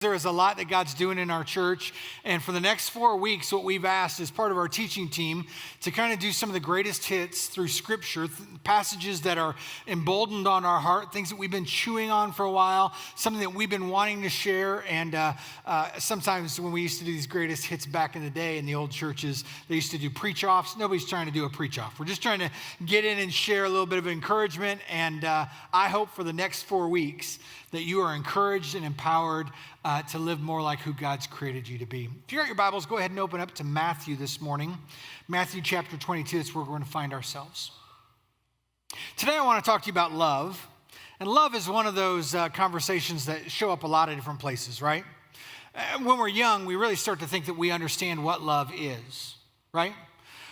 There is a lot that God's doing in our church, and for the next 4 weeks, what we've asked as part of our teaching team to kind of do some of the greatest hits through Scripture, passages that are emboldened on our heart, things that we've been chewing on for a while, something that we've been wanting to share. And sometimes when we used to do these greatest hits back in the day in the old churches, they used to do preach-offs. Nobody's trying to do a preach-off. We're just trying to get in and share a little bit of encouragement, and I hope for the next 4 weeks that you are encouraged and empowered to live more like who God's created you to be. If you got your Bibles, go ahead and open up to Matthew this morning. Matthew chapter 22, that's where we're going to find ourselves. Today I want to talk to you about love. And love is one of those conversations that show up a lot of different places, right? When we're young, we really start to think that we understand what love is, right?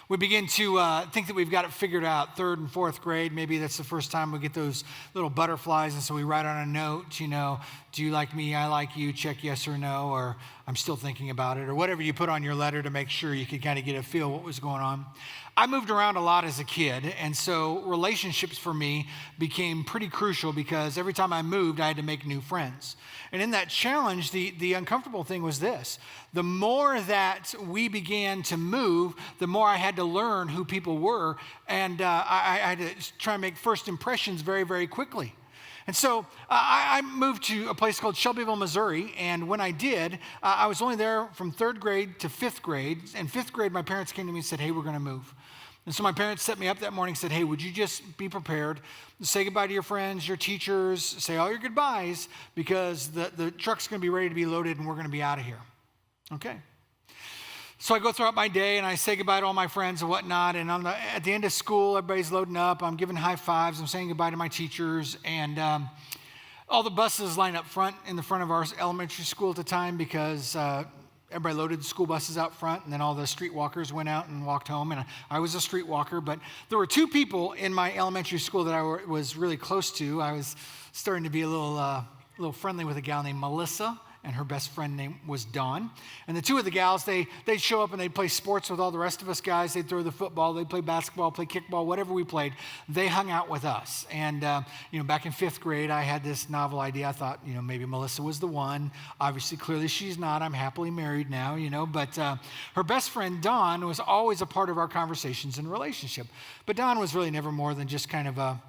We begin to think that we've got it figured out. 3rd and 4th grade, maybe that's the first time we get those little butterflies, and so we write on a note, do you like me, I like you, check yes or no, or I'm still thinking about it, or whatever you put on your letter to make sure you could kind of get a feel what was going on. I moved around a lot as a kid, and so relationships for me became pretty crucial because every time I moved, I had to make new friends. And in that challenge, the uncomfortable thing was this. The more that we began to move, the more I had to learn who people were, and I had to try and make first impressions very, very quickly. And so I moved to a place called Shelbyville, Missouri, and when I did, I was only there from 3rd grade to 5th grade. In 5th grade, my parents came to me and said, hey, we're going to move. And so my parents set me up that morning and said, hey, would you just be prepared, say goodbye to your friends, your teachers, say all your goodbyes, because the truck's going to be ready to be loaded and we're going to be out of here. Okay. So I go throughout my day and I say goodbye to all my friends and whatnot. And at the end of school, everybody's loading up. I'm giving high fives. I'm saying goodbye to my teachers. And all the buses line up front in the front of our elementary school at the time because everybody loaded the school buses out front. And then all the streetwalkers went out and walked home. And I was a streetwalker. But there were 2 people in my elementary school that I was really close to. I was starting to be a little friendly with a gal named Melissa. And her best friend name was Dawn. And the 2 of the gals, they'd show up and they'd play sports with all the rest of us guys. They'd throw the football, they'd play basketball, play kickball, whatever we played. They hung out with us. And, back in 5th grade, I had this novel idea. I thought, maybe Melissa was the one. Obviously, clearly she's not. I'm happily married now, But her best friend, Dawn, was always a part of our conversations and relationship. But Dawn was really never more than just kind of a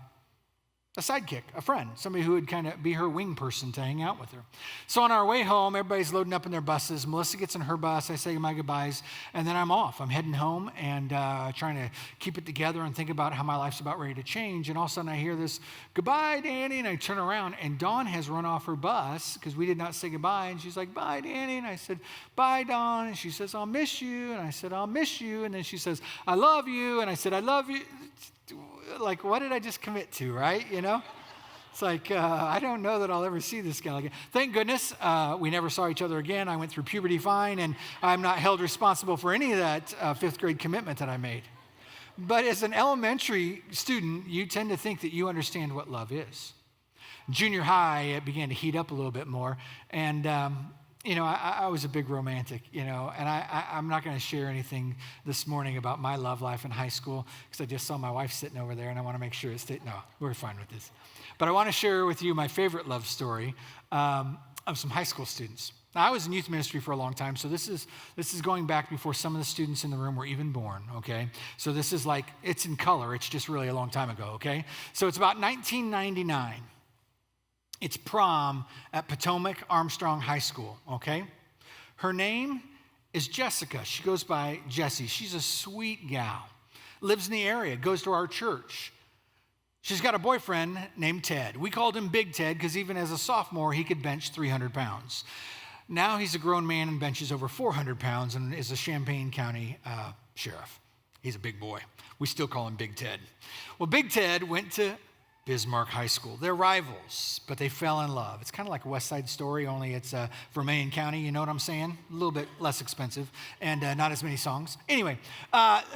sidekick, a friend, somebody who would kind of be her wing person to hang out with her. So on our way home, everybody's loading up in their buses. Melissa gets in her bus. I say my goodbyes, and then I'm off. I'm heading home and trying to keep it together and think about how my life's about ready to change. And all of a sudden, I hear this, goodbye, Danny, and I turn around, and Dawn has run off her bus because we did not say goodbye. And she's like, bye, Danny. And I said, bye, Dawn. And she says, I'll miss you. And I said, I'll miss you. And then she says, I love you. And I said, I love you. Like, what did I just commit to, right? It's like, I don't know that I'll ever see this guy again. Thank goodness we never saw each other again. I went through puberty fine, and I'm not held responsible for any of that 5th grade commitment that I made. But as an elementary student, you tend to think that you understand what love is. Junior high, it began to heat up a little bit more, and I was a big romantic, and I'm not going to share anything this morning about my love life in high school because I just saw my wife sitting over there, and I want to make sure no, we're fine with this. But I want to share with you my favorite love story of some high school students. Now, I was in youth ministry for a long time, so this is going back before some of the students in the room were even born, okay? So this is like, it's in color. It's just really a long time ago, okay? So it's about 1999. It's prom at Potomac Armstrong High School, okay? Her name is Jessica. She goes by Jessie. She's a sweet gal. Lives in the area, goes to our church. She's got a boyfriend named Ted. We called him Big Ted because even as a sophomore, he could bench 300 pounds. Now he's a grown man and benches over 400 pounds and is a Champaign County sheriff. He's a big boy. We still call him Big Ted. Well, Big Ted went to Bismarck High School. They're rivals, but they fell in love. It's kind of like a West Side Story, only it's Vermilion County, you know what I'm saying? A little bit less expensive and not as many songs. Anyway,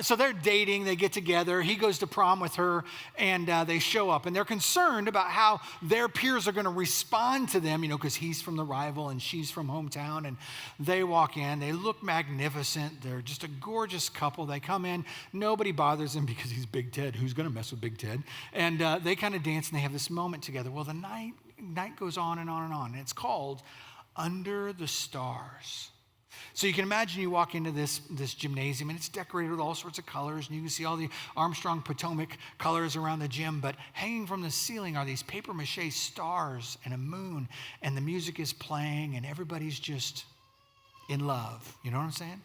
so they're dating, they get together, he goes to prom with her, and they show up, and they're concerned about how their peers are going to respond to them, because he's from the rival and she's from hometown, and they walk in, they look magnificent, they're just a gorgeous couple, they come in, nobody bothers him because he's Big Ted, who's going to mess with Big Ted, and they kind of dance and they have this moment together. Well, the night goes on and on and on, and it's called under the stars. So you can imagine you walk into this gymnasium, and it's decorated with all sorts of colors, and you can see all the Armstrong Potomac colors around the gym, but hanging from the ceiling are these paper mache stars and a moon, and the music is playing, and everybody's just in love. You know what I'm saying?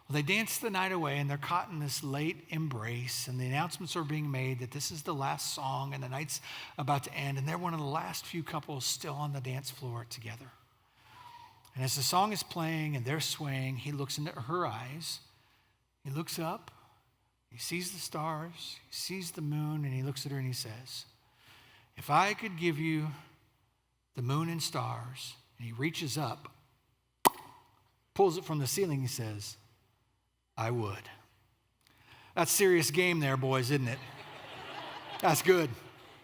Well, they dance the night away, and they're caught in this late embrace, and the announcements are being made that this is the last song, and the night's about to end, and they're one of the last few couples still on the dance floor together. And as the song is playing and they're swaying, he looks into her eyes. He looks up. He sees the stars. He sees the moon, and he looks at her and he says, "If I could give you the moon and stars," and he reaches up, pulls it from the ceiling, he says, "I would." That's serious game there, boys, isn't it? That's good.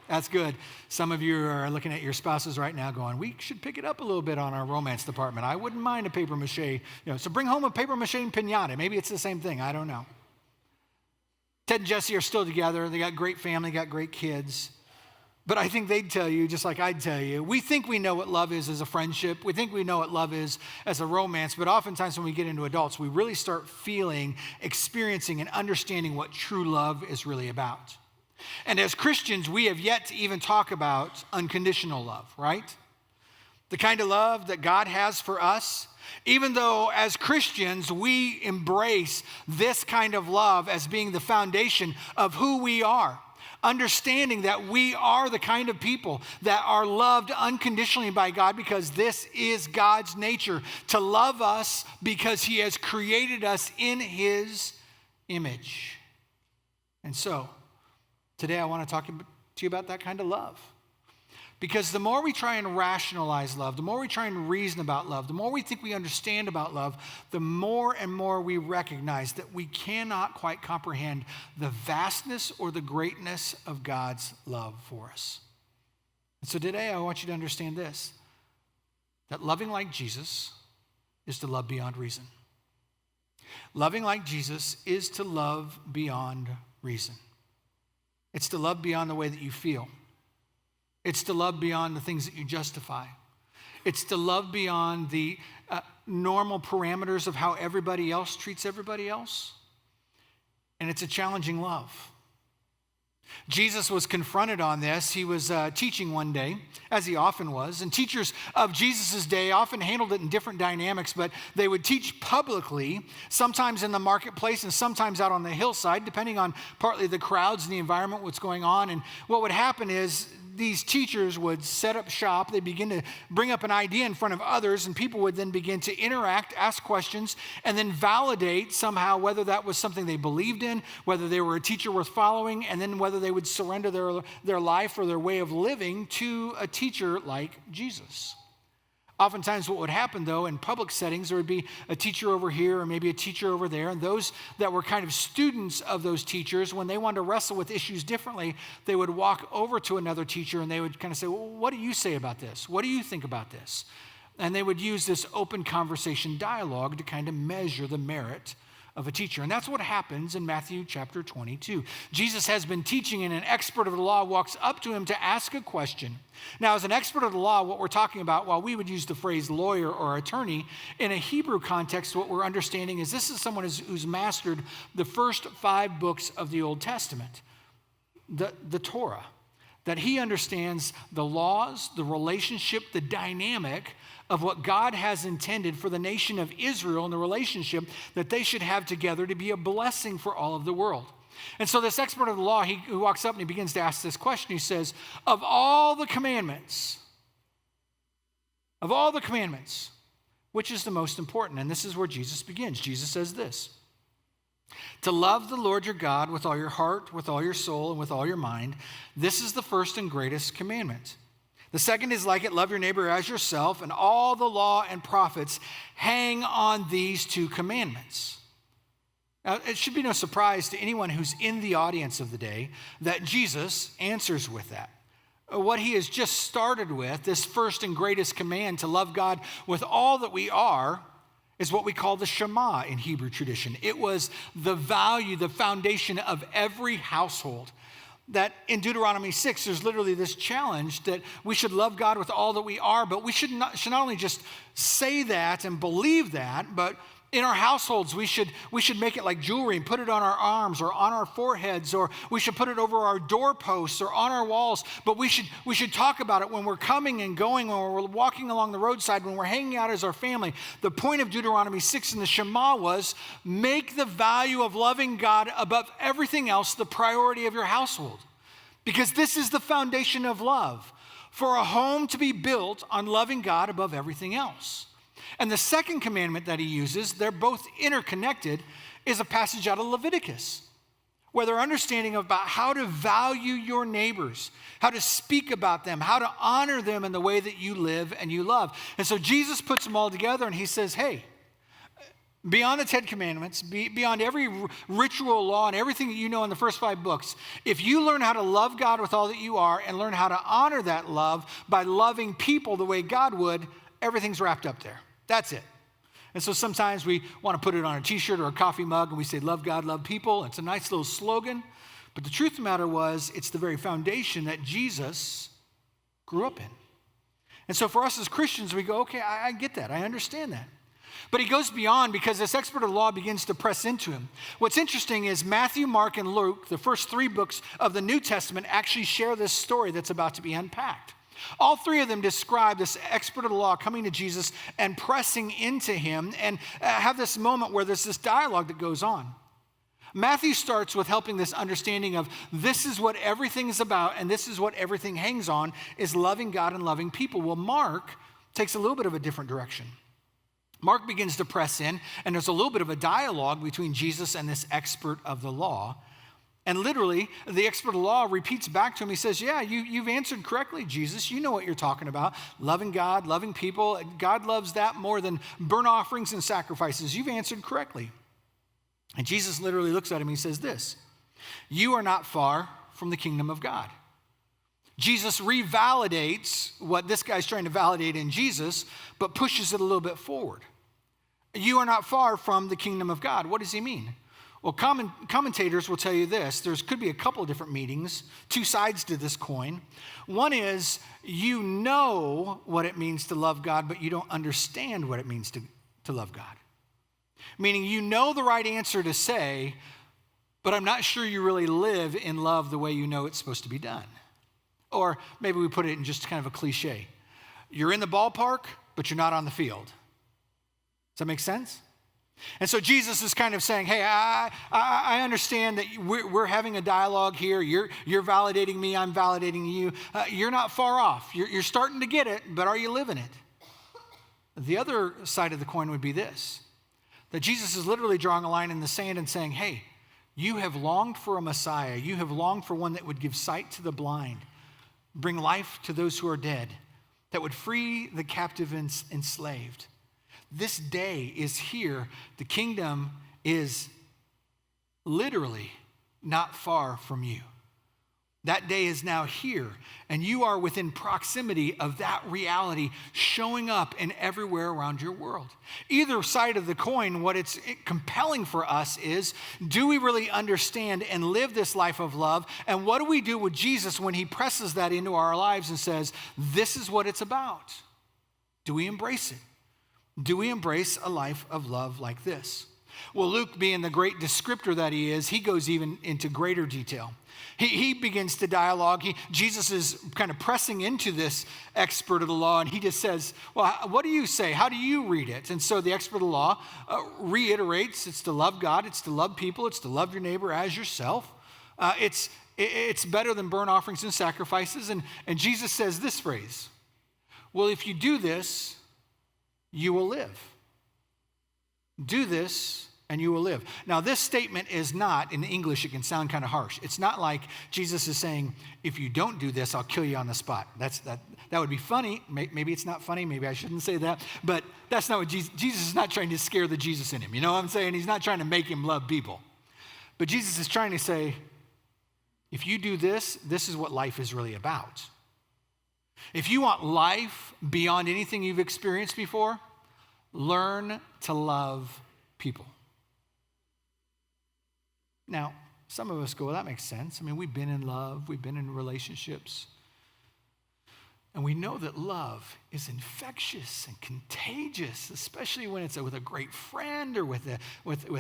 That's good. Some of you are looking at your spouses right now going, "We should pick it up a little bit on our romance department. I wouldn't mind a paper mache, so bring home a paper mache piñata." Maybe it's the same thing. I don't know. Ted and Jesse are still together. They got great family, got great kids. But I think they'd tell you, just like I'd tell you, we think we know what love is as a friendship. We think we know what love is as a romance. But oftentimes when we get into adults, we really start feeling, experiencing, and understanding what true love is really about. And as Christians, we have yet to even talk about unconditional love, right? The kind of love that God has for us. Even though as Christians, we embrace this kind of love as being the foundation of who we are. Understanding that we are the kind of people that are loved unconditionally by God, because this is God's nature, to love us because he has created us in his image. And so, today I want to talk to you about that kind of love. Because the more we try and rationalize love, the more we try and reason about love, the more we think we understand about love, the more and more we recognize that we cannot quite comprehend the vastness or the greatness of God's love for us. And so today I want you to understand this, that loving like Jesus is to love beyond reason. Loving like Jesus is to love beyond reason. It's to love beyond the way that you feel. It's to love beyond the things that you justify. It's to love beyond the normal parameters of how everybody else treats everybody else. And it's a challenging love. Jesus was confronted on this. He was teaching one day, as he often was, and teachers of Jesus' day often handled it in different dynamics, but they would teach publicly, sometimes in the marketplace and sometimes out on the hillside, depending on partly the crowds and the environment, what's going on. And what would happen is these teachers would set up shop. They'd begin to bring up an idea in front of others, and people would then begin to interact, ask questions, and then validate somehow whether that was something they believed in, whether they were a teacher worth following, and then whether they would surrender their life or their way of living to a teacher like Jesus. Oftentimes what would happen, though, in public settings, there would be a teacher over here or maybe a teacher over there, and those that were kind of students of those teachers, when they wanted to wrestle with issues differently, they would walk over to another teacher and they would kind of say, "Well, what do you say about this? What do you think about this?" And they would use this open conversation dialogue to kind of measure the merit of a teacher. And that's what happens in Matthew chapter 22. Jesus has been teaching, and an expert of the law walks up to him to ask a question. Now, as an expert of the law, what we're talking about, while we would use the phrase lawyer or attorney, in a Hebrew context, what we're understanding is this is someone who's mastered the first 5 books of the Old Testament, the Torah, that he understands the laws, the relationship, the dynamic of what God has intended for the nation of Israel and the relationship that they should have together to be a blessing for all of the world. And so this expert of the law, he walks up and he begins to ask this question. He says, of all the commandments, which is the most important? And this is where Jesus begins. Jesus says this: to love the Lord your God with all your heart, with all your soul, and with all your mind. This is the first and greatest commandment. The second is like it: love your neighbor as yourself, and all the law and prophets hang on these 2 commandments. Now, it should be no surprise to anyone who's in the audience of the day that Jesus answers with that. What he has just started with, this first and greatest command to love God with all that we are, is what we call the Shema in Hebrew tradition. It was the value, the foundation of every household. that in Deuteronomy 6, there's literally this challenge that we should love God with all that we are, but we should not only just say that and believe that, but in our households, we should make it like jewelry and put it on our arms or on our foreheads, or we should put it over our doorposts or on our walls. But we should talk about it when we're coming and going, when we're walking along the roadside, when we're hanging out as our family. The point of Deuteronomy 6 in the Shema was make the value of loving God above everything else the priority of your household. Because this is the foundation of love, for a home to be built on loving God above everything else. And the second commandment that he uses, they're both interconnected, is a passage out of Leviticus, where they're understanding about how to value your neighbors, how to speak about them, how to honor them in the way that you live and you love. And so Jesus puts them all together and he says, hey, beyond the 10 Commandments, beyond every ritual law and everything that you know in the first 5 books, if you learn how to love God with all that you are and learn how to honor that love by loving people the way God would, everything's wrapped up there. That's it. And so sometimes we want to put it on a t-shirt or a coffee mug and we say, love God, love people. It's a nice little slogan. But the truth of the matter was, it's the very foundation that Jesus grew up in. And so for us as Christians, we go, okay, I get that. I understand that. But he goes beyond because this expert of the law begins to press into him. What's interesting is Matthew, Mark, and Luke, the first 3 books of the New Testament, actually share this story that's about to be unpacked. All 3 of them describe this expert of the law coming to Jesus and pressing into him and have this moment where there's this dialogue that goes on. Matthew starts with helping this understanding of this is what everything is about and this is what everything hangs on, is loving God and loving people. Well, Mark takes a little bit of a different direction. Mark begins to press in, and there's a little bit of a dialogue between Jesus and this expert of the law. And literally, the expert of the law repeats back to him. He says, yeah, you've answered correctly, Jesus. You know what you're talking about. Loving God, loving people. God loves that more than burnt offerings and sacrifices. You've answered correctly. And Jesus literally looks at him and he says this, you are not far from the kingdom of God. Jesus revalidates what this guy's trying to validate in Jesus, but pushes it a little bit forward. You are not far from the kingdom of God. What does he mean? Well, commentators will tell you this. There could be a couple of different meanings, 2 sides to this coin. One is you know what it means to love God, but you don't understand what it means to love God. Meaning you know the right answer to say, but I'm not sure you really live in love the way you know it's supposed to be done. Or maybe we put it in just kind of a cliche. You're in the ballpark, but you're not on the field. Does that make sense? And so Jesus is kind of saying, hey, I understand that we're having a dialogue here. You're validating me. I'm validating you. You're not far off. You're starting to get it, but are you living it? The other side of the coin would be this, that Jesus is literally drawing a line in the sand and saying, hey, you have longed for a Messiah. You have longed for one that would give sight to the blind, bring life to those who are dead, that would free the captive and enslaved. This day is here. The kingdom is literally not far from you. That day is now here, and you are within proximity of that reality showing up in everywhere around your world. Either side of the coin, what it's compelling for us is, do we really understand and live this life of love? And what do we do with Jesus when he presses that into our lives and says, this is what it's about? Do we embrace it? Do we embrace a life of love like this? Well, Luke, being the great descriptor that he is, he goes even into greater detail. He begins to dialogue. Jesus is kind of pressing into this expert of the law, and he just says, well, what do you say? How do you read it? And so the expert of the law reiterates, it's to love God, it's to love people, it's to love your neighbor as yourself. It's better than burnt offerings and sacrifices. And Jesus says this phrase, well, if you do this, you will live. Do this and you will live. Now, this statement is not, in English, it can sound kind of harsh. It's not like Jesus is saying, if you don't do this, I'll kill you on the spot. That would be funny. Maybe it's not funny. Maybe I shouldn't say that. But that's not what Jesus is not trying to scare the Jesus in him. You know what I'm saying? He's not trying to make him love people. But Jesus is trying to say, if you do this, this is what life is really about. If you want life beyond anything you've experienced before, learn to love people. Now, some of us go, well, that makes sense. I mean, we've been in love, we've been in relationships. And we know that love is infectious and contagious, especially when it's with a great friend or with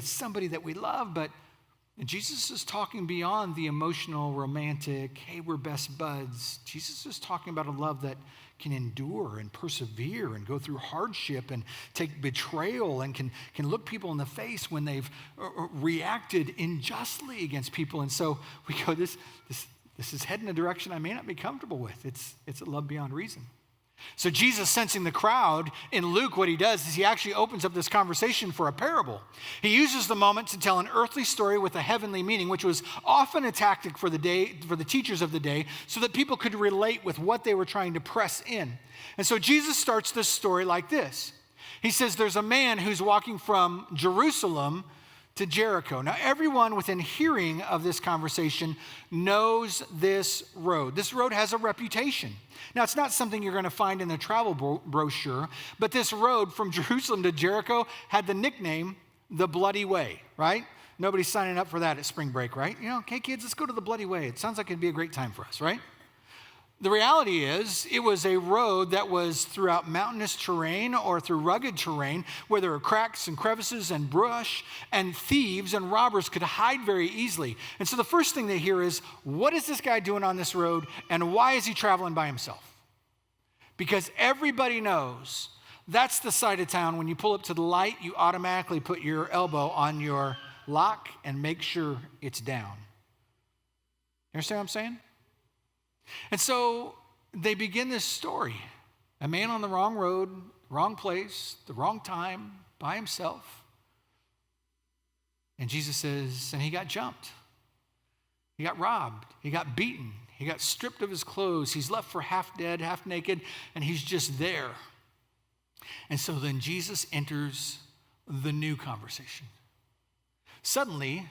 somebody that we love. But Jesus is talking beyond the emotional, romantic, hey, we're best buds. Jesus is talking about a love that can endure and persevere and go through hardship and take betrayal and can look people in the face when they've reacted unjustly against people. And so we go, this is heading a direction I may not be comfortable with. It's a love beyond reason. So Jesus, sensing the crowd, in Luke, what he does is he actually opens up this conversation for a parable. He uses the moment to tell an earthly story with a heavenly meaning, which was often a tactic for the teachers of the day, so that people could relate with what they were trying to press in. And so Jesus starts this story like this. He says there's a man who's walking from Jerusalem to Jericho. Now, everyone within hearing of this conversation knows this road. This road has a reputation. Now, it's not something you're going to find in the travel brochure, but this road from Jerusalem to Jericho had the nickname the Bloody Way, right? Nobody's signing up for that at spring break, right? You know, okay, kids, let's go to the Bloody Way. It sounds like it'd be a great time for us, right? The reality is, it was a road that was throughout mountainous terrain or through rugged terrain where there were cracks and crevices and brush, and thieves and robbers could hide very easily. And so the first thing they hear is, what is this guy doing on this road, and why is he traveling by himself? Because everybody knows that's the side of town when you pull up to the light, you automatically put your elbow on your lock and make sure it's down. You understand what I'm saying? And so they begin this story. A man on the wrong road, wrong place, the wrong time, by himself. And Jesus says, and he got jumped. He got robbed. He got beaten. He got stripped of his clothes. He's left for half dead, half naked, and he's just there. And so then Jesus enters the new conversation. Suddenly,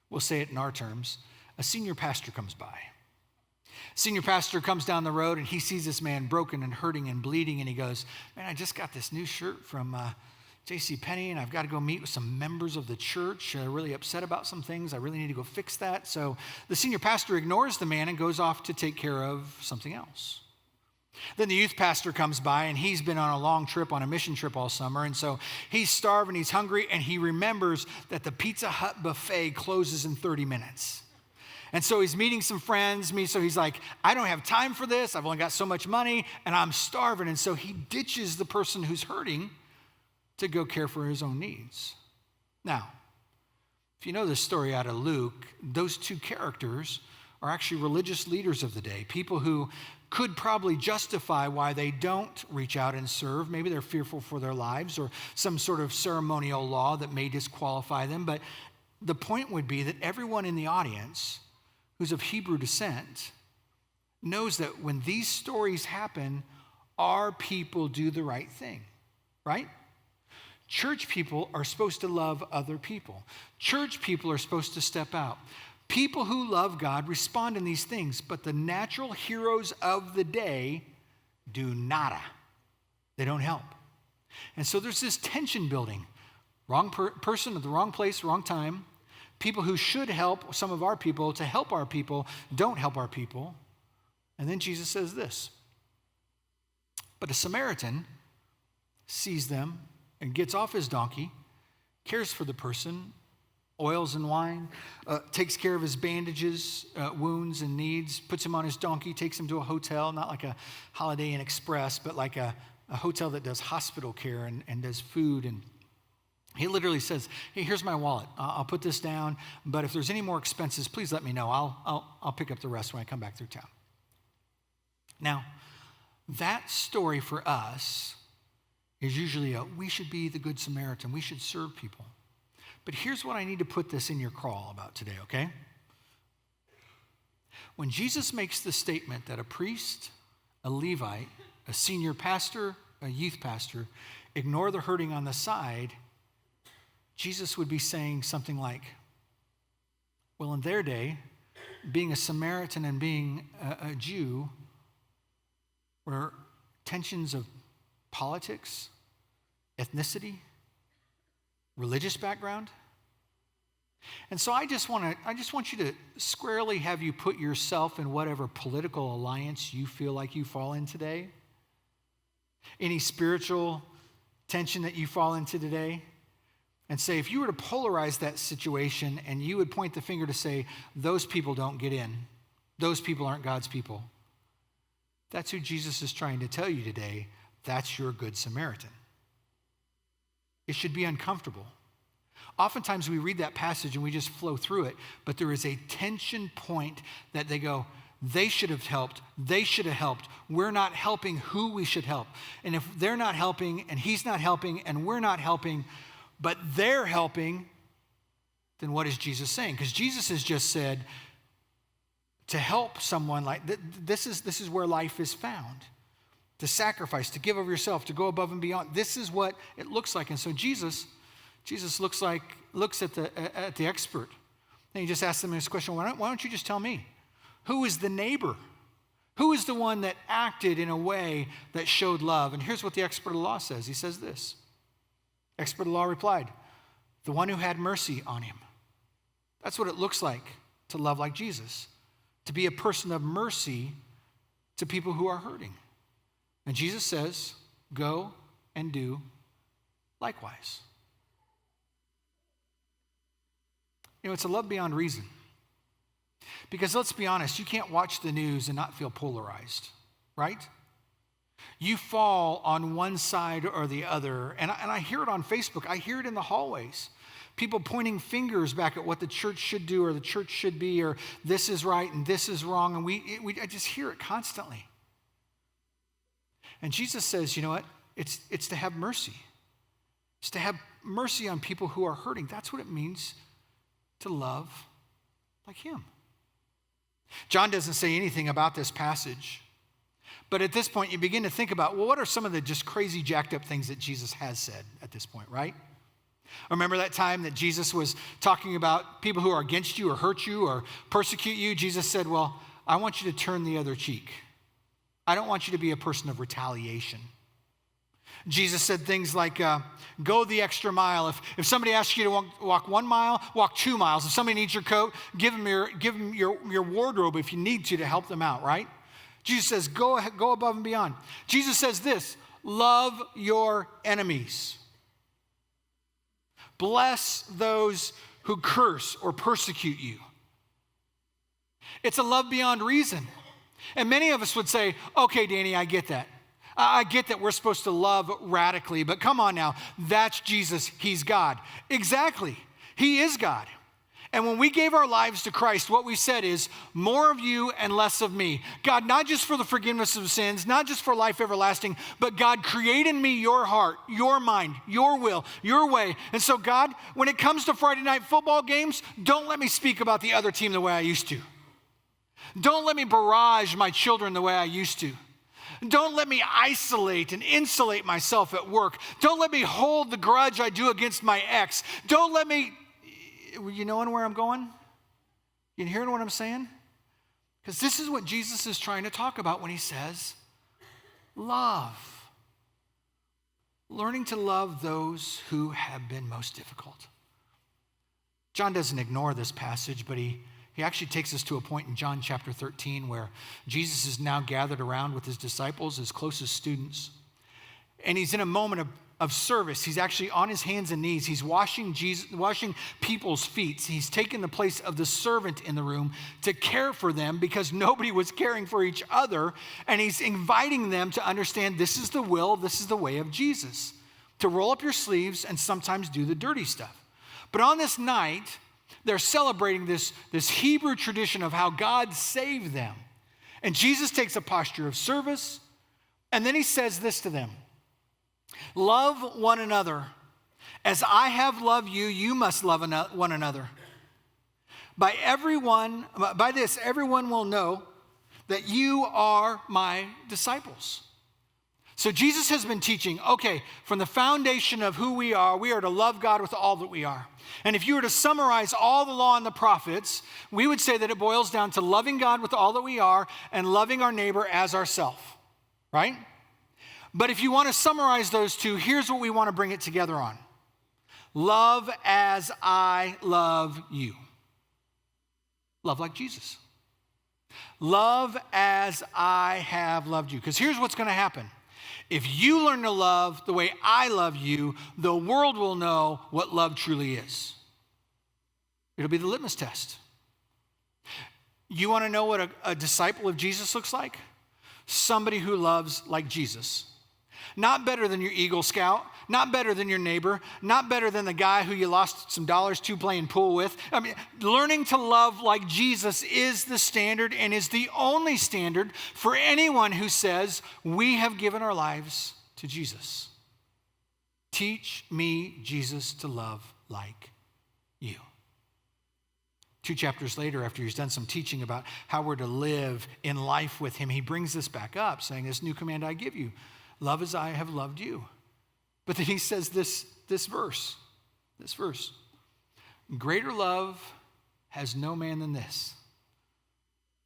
we'll say it in our terms, a senior pastor comes by. Senior pastor comes down the road and he sees this man broken and hurting and bleeding, and he goes, man, I just got this new shirt from JCPenney, and I've got to go meet with some members of the church. They're really upset about some things. I really need to go fix that. So the senior pastor ignores the man and goes off to take care of something else. Then the youth pastor comes by, and he's been on a long trip, on a mission trip all summer, and so he's starving, he's hungry, and he remembers that the Pizza Hut buffet closes in 30 minutes. And so he's meeting some friends, so he's like, I don't have time for this. I've only got so much money, and I'm starving. And so he ditches the person who's hurting to go care for his own needs. Now, if you know this story out of Luke, those two characters are actually religious leaders of the day, people who could probably justify why they don't reach out and serve. Maybe they're fearful for their lives or some sort of ceremonial law that may disqualify them. But the point would be that everyone in the audience who's of Hebrew descent knows that when these stories happen, our people do the right thing, right? Church people are supposed to love other people. Church people are supposed to step out. People who love God respond in these things, but the natural heroes of the day do nada. They don't help. And so there's this tension building. Wrong person at the wrong place, wrong time. People who should help some of our people to help our people don't help our people. And then Jesus says this, but a Samaritan sees them and gets off his donkey, cares for the person, oils and wine, takes care of his bandages, wounds and needs, puts him on his donkey, takes him to a hotel, not like a Holiday Inn Express, but like a hotel that does hospital care and does food. And he literally says, hey, here's my wallet. I'll put this down, but if there's any more expenses, please let me know. I'll pick up the rest when I come back through town. Now, that story for us is usually we should be the Good Samaritan. We should serve people. But here's what I need to put this in your crawl about today, okay? When Jesus makes the statement that a priest, a Levite, a senior pastor, a youth pastor, ignore the hurting on the side, Jesus would be saying something like, well, in their day, being a Samaritan and being a Jew were tensions of politics, ethnicity, religious background. And so I just want you to squarely have you put yourself in whatever political alliance you feel like you fall in today. Any spiritual tension that you fall into today. And say, if you were to polarize that situation and you would point the finger to say, those people don't get in. Those people aren't God's people. That's who Jesus is trying to tell you today. That's your Good Samaritan. It should be uncomfortable. Oftentimes we read that passage and we just flow through it, but there is a tension point that they go, they should have helped, they should have helped. We're not helping who we should help. And if they're not helping and he's not helping and we're not helping, but they're helping, then what is Jesus saying? Because Jesus has just said to help someone like this is where life is found. To sacrifice, to give of yourself, to go above and beyond. This is what it looks like. And so Jesus looks at the expert. And he just asks them this question, why don't you just tell me? Who is the neighbor? Who is the one that acted in a way that showed love? And here's what the expert of the law says. He says this. Expert of the law replied, the one who had mercy on him. That's what it looks like to love like Jesus, to be a person of mercy to people who are hurting. And Jesus says, go and do likewise. You know, it's a love beyond reason. Because let's be honest, you can't watch the news and not feel polarized, right? You fall on one side or the other. And I hear it on Facebook. I hear it in the hallways. People pointing fingers back at what the church should do or the church should be or this is right and this is wrong. And I just hear it constantly. And Jesus says, you know what? It's to have mercy. It's to have mercy on people who are hurting. That's what it means to love like him. John doesn't say anything about this passage. But at this point, you begin to think about, well, what are some of the just crazy jacked up things that Jesus has said at this point, right? Remember that time that Jesus was talking about people who are against you or hurt you or persecute you? Jesus said, well, I want you to turn the other cheek. I don't want you to be a person of retaliation. Jesus said things like, go the extra mile. If somebody asks you to walk 1 mile, walk 2 miles. If somebody needs your coat, give them your wardrobe if you need to help them out, right? Jesus says, go above and beyond. Jesus says this, love your enemies. Bless those who curse or persecute you. It's a love beyond reason. And many of us would say, okay, Danny, I get that. I get that we're supposed to love radically, but come on now, that's Jesus, he's God. Exactly, he is God. And when we gave our lives to Christ, what we said is, more of you and less of me. God, not just for the forgiveness of sins, not just for life everlasting, but God, create in me your heart, your mind, your will, your way. And so God, when it comes to Friday night football games, don't let me speak about the other team the way I used to. Don't let me barrage my children the way I used to. Don't let me isolate and insulate myself at work. Don't let me hold the grudge I do against my ex. Don't let me, you knowing where I'm going? You hearing what I'm saying? Because this is what Jesus is trying to talk about when he says, love. Learning to love those who have been most difficult. John doesn't ignore this passage, but he actually takes us to a point in John chapter 13 where Jesus is now gathered around with his disciples, his closest students. And he's in a moment of service. He's actually on his hands and knees. He's washing people's feet. He's taken the place of the servant in the room to care for them because nobody was caring for each other. And he's inviting them to understand this is the will, this is the way of Jesus. To roll up your sleeves and sometimes do the dirty stuff. But on this night, they're celebrating this Hebrew tradition of how God saved them. And Jesus takes a posture of service, and then he says this to them. Love one another. As I have loved you, you must love one another. By this, everyone will know that you are my disciples. So Jesus has been teaching, okay, from the foundation of who we are to love God with all that we are. And if you were to summarize all the law and the prophets, we would say that it boils down to loving God with all that we are and loving our neighbor as ourselves, right? But if you want to summarize those two, here's what we want to bring it together on. Love as I love you. Love like Jesus. Love as I have loved you. Because here's what's going to happen. If you learn to love the way I love you, the world will know what love truly is. It'll be the litmus test. You want to know what a disciple of Jesus looks like? Somebody who loves like Jesus. Not better than your Eagle Scout, not better than your neighbor, not better than the guy who you lost some dollars to playing pool with. I mean, learning to love like Jesus is the standard and is the only standard for anyone who says, we have given our lives to Jesus. Teach me, Jesus, to love like you. 2 chapters later, after he's done some teaching about how we're to live in life with him, he brings this back up, saying, this new command I give you, love as I have loved you. But then he says this verse. Greater love has no man than this,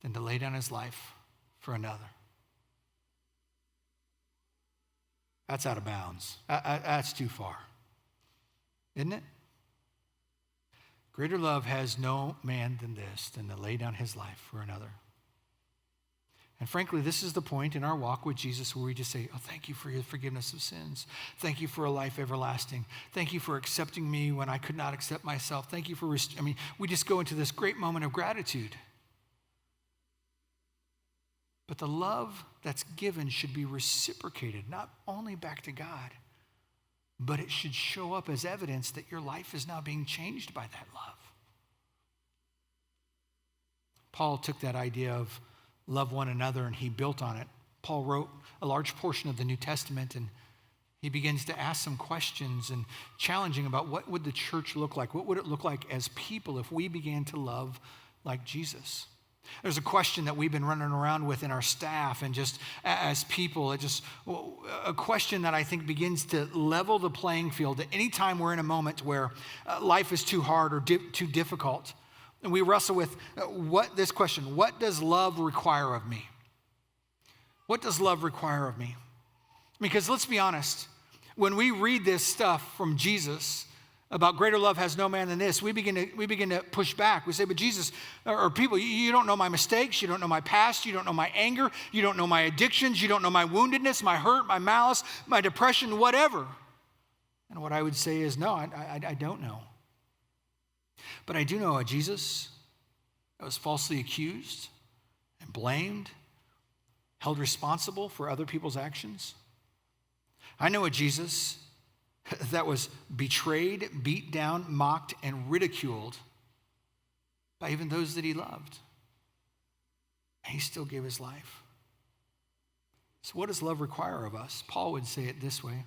than to lay down his life for another. That's out of bounds. That's too far. Isn't it? Greater love has no man than this, than to lay down his life for another. And frankly, this is the point in our walk with Jesus where we just say, oh, thank you for your forgiveness of sins. Thank you for a life everlasting. Thank you for accepting me when I could not accept myself. Thank you for, we just go into this great moment of gratitude. But the love that's given should be reciprocated, not only back to God, but it should show up as evidence that your life is now being changed by that love. Paul took that idea of love one another and he built on it. Paul wrote a large portion of the New Testament and he begins to ask some questions and challenging about what would the church look like? What would it look like as people if we began to love like Jesus? There's a question that we've been running around with in our staff and just as people, a question that I think begins to level the playing field. Anytime we're in a moment where life is too hard or too difficult, and we wrestle with this question, what does love require of me? What does love require of me? Because let's be honest, when we read this stuff from Jesus about greater love has no man than this, we begin to push back. We say, but Jesus, or people, you don't know my mistakes, you don't know my past, you don't know my anger, you don't know my addictions, you don't know my woundedness, my hurt, my malice, my depression, whatever. And what I would say is, no, I don't know. But I do know a Jesus that was falsely accused and blamed, held responsible for other people's actions. I know a Jesus that was betrayed, beat down, mocked, and ridiculed by even those that he loved. And he still gave his life. So what does love require of us? Paul would say it this way.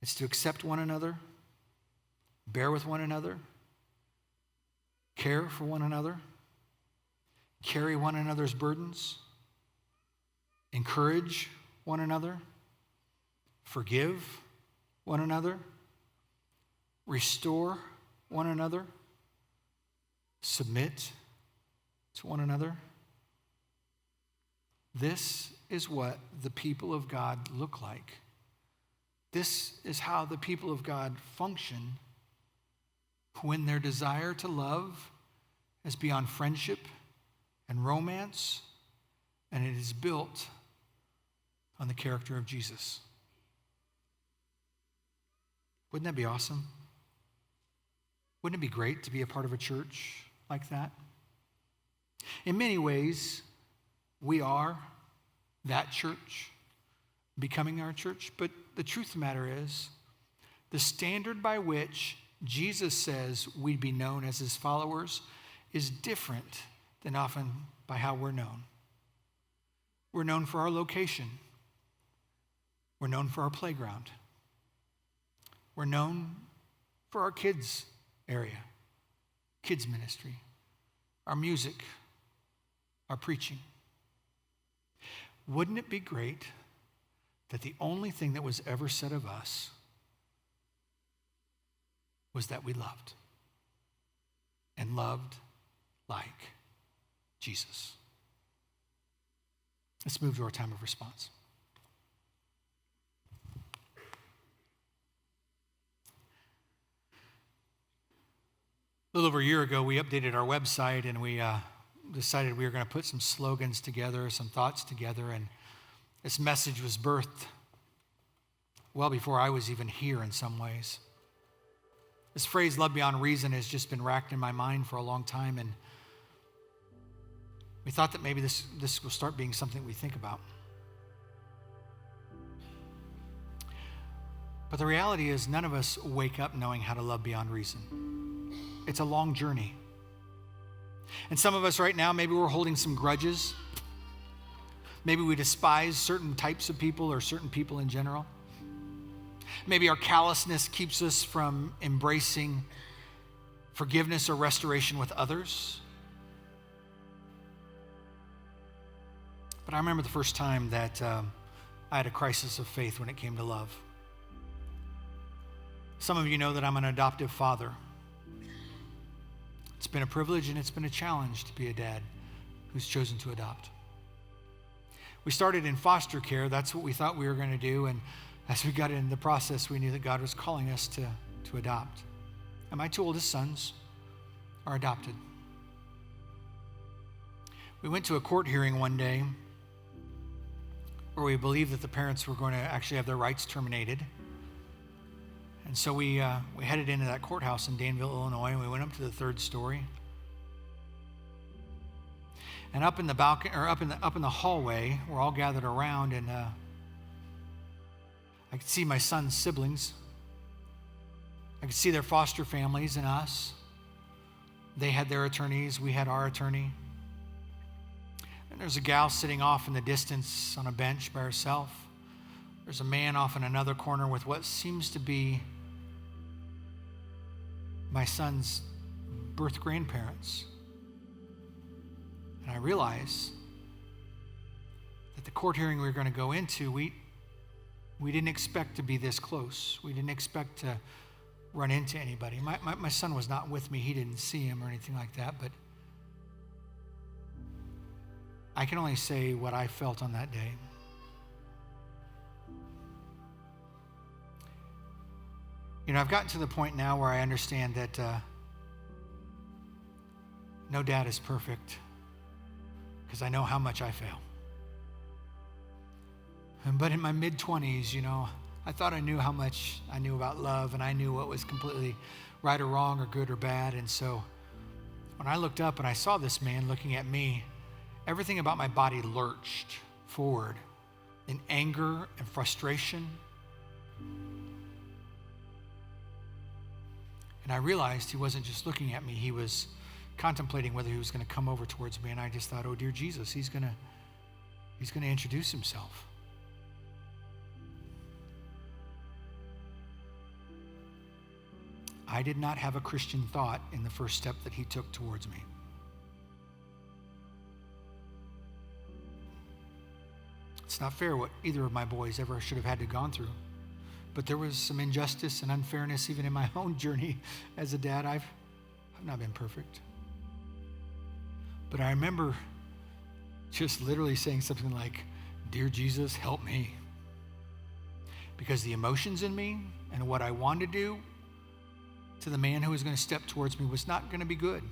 It's to accept one another, bear with one another, care for one another, carry one another's burdens, encourage one another, forgive one another, restore one another, submit to one another. This is what the people of God look like. This is how the people of God function when their desire to love is beyond friendship and romance, and it is built on the character of Jesus. Wouldn't that be awesome? Wouldn't it be great to be a part of a church like that? In many ways, we are that church, becoming our church, but the truth of the matter is, the standard by which Jesus says we'd be known as his followers is different than often by how we're known. We're known for our location. We're known for our playground. We're known for our kids area, kids ministry, our music, our preaching. Wouldn't it be great that the only thing that was ever said of us was that we loved and loved like Jesus? Let's move to our time of response. A little over a year ago, we updated our website and we decided we were going to put some slogans together, some thoughts together, and this message was birthed well before I was even here in some ways. This phrase, love beyond reason, has just been racked in my mind for a long time, and we thought that maybe this will start being something we think about. But the reality is none of us wake up knowing how to love beyond reason. It's a long journey. And some of us right now, maybe we're holding some grudges. Maybe we despise certain types of people or certain people in general. Maybe our callousness keeps us from embracing forgiveness or restoration with others. But I remember the first time that I had a crisis of faith when it came to love. Some of you know that I'm an adoptive father. It's been a privilege and it's been a challenge to be a dad who's chosen to adopt. We started in foster care. That's what we thought we were going to do. And as we got into the process, we knew that God was calling us to adopt. And my two oldest sons are adopted. We went to a court hearing one day where we believed that the parents were going to actually have their rights terminated. And so we headed into that courthouse in Danville, Illinois, and we went up to the third story. And up in the balcony, or up in the hallway, we're all gathered around, and I could see my son's siblings. I could see their foster families and us. They had their attorneys, we had our attorney. And there's a gal sitting off in the distance on a bench by herself. There's a man off in another corner with what seems to be my son's birth grandparents. And I realized that the court hearing we were going to go into, we didn't expect to be this close. We didn't expect to run into anybody. My son was not with me. He didn't see him or anything like that, but I can only say what I felt on that day. You know, I've gotten to the point now where I understand that no dad is perfect because I know how much I fail. But in my mid-20s, you know, I thought I knew how much I knew about love, and I knew what was completely right or wrong or good or bad. And so when I looked up and I saw this man looking at me, everything about my body lurched forward in anger and frustration. And I realized he wasn't just looking at me, he was contemplating whether he was going to come over towards me. And I just thought, oh, dear Jesus, he's going to introduce himself. I did not have a Christian thought in the first step that he took towards me. It's not fair what either of my boys ever should have had to gone through. But there was some injustice and unfairness even in my own journey as a dad. I've not been perfect. But I remember just literally saying something like, "Dear Jesus, help me." Because the emotions in me and what I wanted to do to the man who was going to step towards me was not going to be good.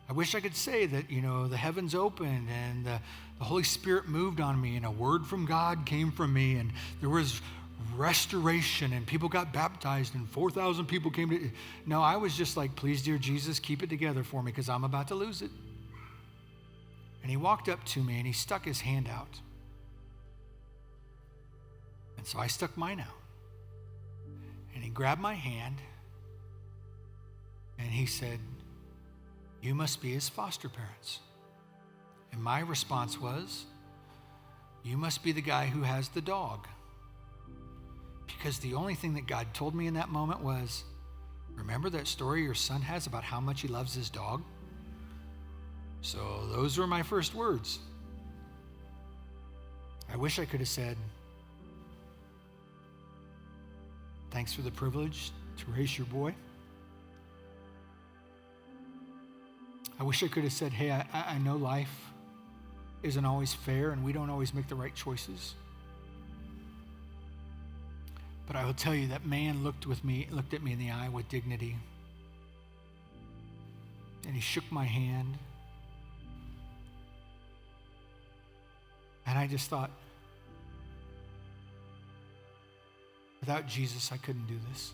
I wish I could say that, you know, the heavens opened and the Holy Spirit moved on me and a word from God came from me and there was restoration and people got baptized and 4,000 people came to. No, I was just like, please, dear Jesus, keep it together for me because I'm about to lose it. And he walked up to me and he stuck his hand out. And so I stuck mine out. And he grabbed my hand and he said, "You must be his foster parents." And my response was, "You must be the guy who has the dog." Because the only thing that God told me in that moment was, remember that story your son has about how much he loves his dog? So those were my first words. I wish I could have said, "Thanks for the privilege to raise your boy." I wish I could have said, "Hey, I know life isn't always fair and we don't always make the right choices." But I will tell you that man looked at me in the eye with dignity. And he shook my hand. And I just thought, without Jesus, I couldn't do this.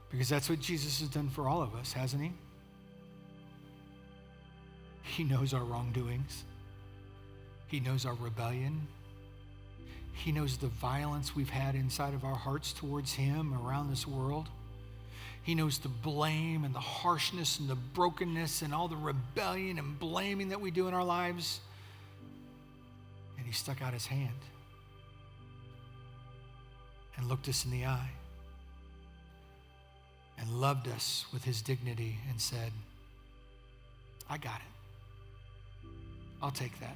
Because that's what Jesus has done for all of us, hasn't he? He knows our wrongdoings. He knows our rebellion. He knows the violence we've had inside of our hearts towards him around this world. He knows the blame and the harshness and the brokenness and all the rebellion and blaming that we do in our lives. And he stuck out his hand and looked us in the eye and loved us with his dignity and said, I got it. I'll take that.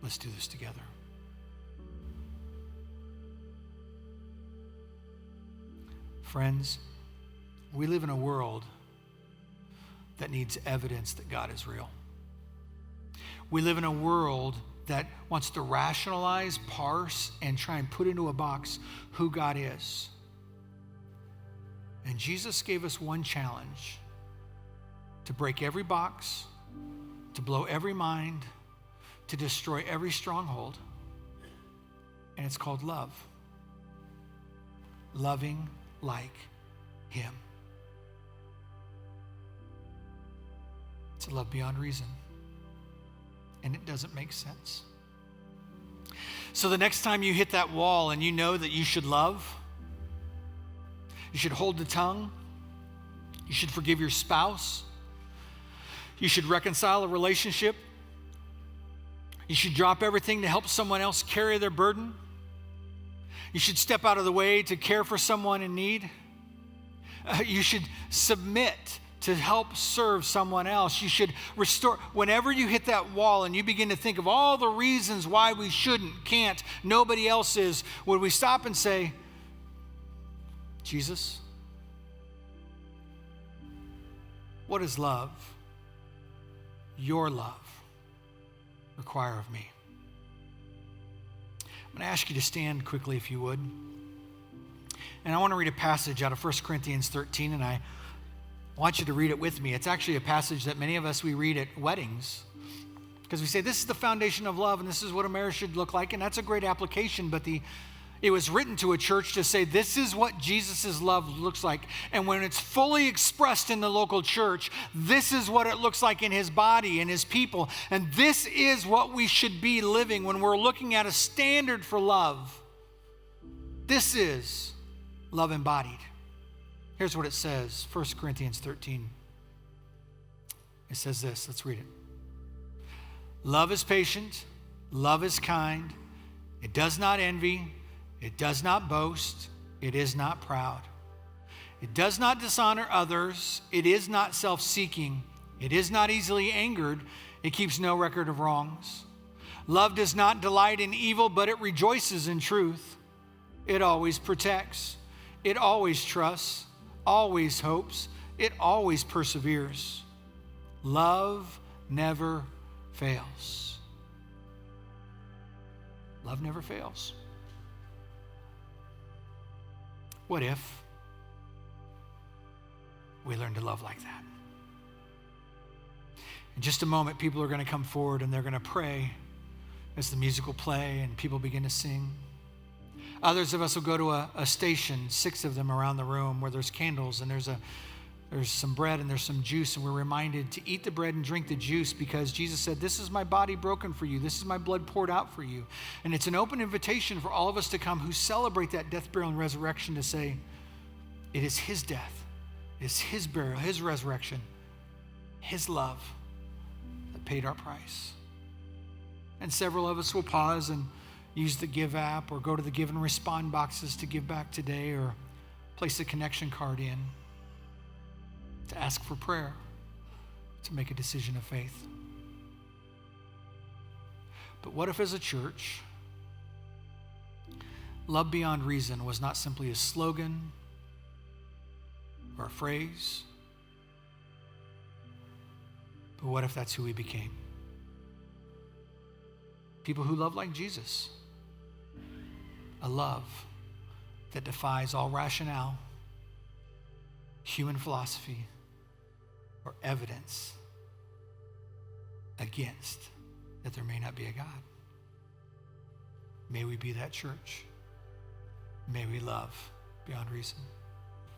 Let's do this together. Friends, we live in a world that needs evidence that God is real. We live in a world that wants to rationalize, parse, and try and put into a box who God is. And Jesus gave us one challenge: to break every box, to blow every mind, to destroy every stronghold. And it's called love. Loving like him. It's a love beyond reason. And it doesn't make sense. So the next time you hit that wall and you know that you should love, you should hold the tongue, you should forgive your spouse, you should reconcile a relationship, you should drop everything to help someone else carry their burden, you should step out of the way to care for someone in need, you should submit to help serve someone else. You should restore. Whenever you hit that wall and you begin to think of all the reasons why we shouldn't, can't, nobody else is, would we stop and say, Jesus, what does love, your love, require of me? I'm going to ask you to stand quickly if you would. And I want to read a passage out of 1 Corinthians 13, and I want you to read it with me. It's actually a passage that many of us, we read at weddings because we say this is the foundation of love and this is what a marriage should look like, and that's a great application, but it was written to a church to say this is what Jesus' love looks like, and when it's fully expressed in the local church, this is what it looks like in his body and his people, and this is what we should be living when we're looking at a standard for love. This is love embodied. Here's what it says, 1 Corinthians 13. It says this, let's read it. Love is patient, love is kind, it does not envy, it does not boast, it is not proud. It does not dishonor others, it is not self-seeking, it is not easily angered, it keeps no record of wrongs. Love does not delight in evil, but it rejoices in truth. It always protects, it always trusts, always hopes, it always perseveres. Love never fails. Love never fails. What if we learn to love like that? In just a moment, people are going to come forward and they're going to pray as the music will play and people begin to sing. Others of us will go to a station, 6 of them around the room, where there's candles and there's some bread and there's some juice, and we're reminded to eat the bread and drink the juice because Jesus said, this is my body broken for you. This is my blood poured out for you. And it's an open invitation for all of us to come who celebrate that death, burial, and resurrection to say, it is his death, it is his burial, his resurrection, his love that paid our price. And several of us will pause and use the Give app or go to the Give and Respond boxes to give back today, or place a connection card in to ask for prayer, to make a decision of faith. But what if as a church, love beyond reason was not simply a slogan or a phrase, but what if that's who we became? People who love like Jesus. A love that defies all rationale, human philosophy or evidence against that there may not be a God. May we be that church. May we love beyond reason.